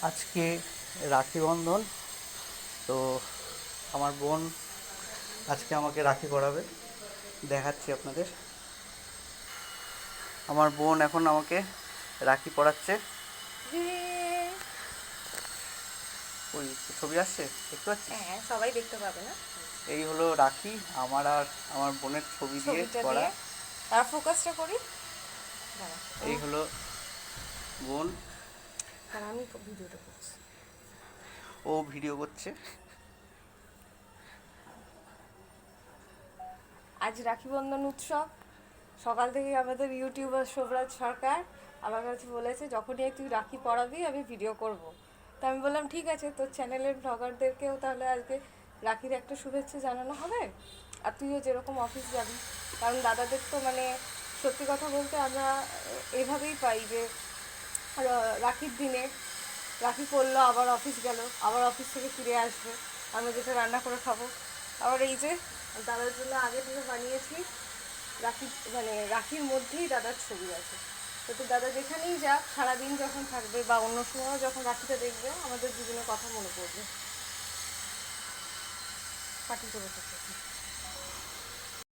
আজকে রাখি বন্ধন। তো আমার বোন আজকে আমাকে রাখি পরাবে, দেখাচ্ছি আপনাদের। আমার বোন এখন আমাকে রাখি পরাচ্ছে। ওই ছবি আসছে, দেখতে পাচ্ছিস? হ্যাঁ, সবাই দেখতে পাবে না। এই হলো রাখি, আমার আর আমার বোনের ছবি দিয়ে ছবিটা করা। দিয়ে আর ফোকাসটা করি। দাঁড়া, এই হলো বোন, দাঁড়া, আমি ভিডিওটা করছি। ও ভিডিও করছে। আজ রাখি বন্ধন উৎসব। সকাল থেকে আমাদের ইউটিউবার শোভরাজ সরকার আমার কাছে বলেছে, যখনই তুই রাখি পরাবি আমি ভিডিও করব। তো আমি বললাম ঠিক আছে, তোর চ্যানেলের ব্লগারদেরকেও তাহলে আজকে রাখির একটা শুভেচ্ছা জানানো হবে। আর তুইও যেরকম অফিস যাবি, কারণ দাদাদের তো মানে সত্যি কথা বলতে আমরা এভাবেই পাই যে রাখির দিনে রাখি পড়লো, আবার অফিস গেল, আবার অফিস থেকে ফিরে আসবে, আমরা যেটা রান্না করে খাবো। আবার এই যে দাদার জন্য আগে থেকে বানিয়েছি রাখি, মানে রাখির মধ্যেই দাদার ছবি আছে। তো দাদা যেখানেই যাক, সারাদিন যখন থাকবে বা অন্য সময়ও যখন রাখিটা দেখবে, আমাদের দুজনের কথা মনে পড়বে। পার্টি করে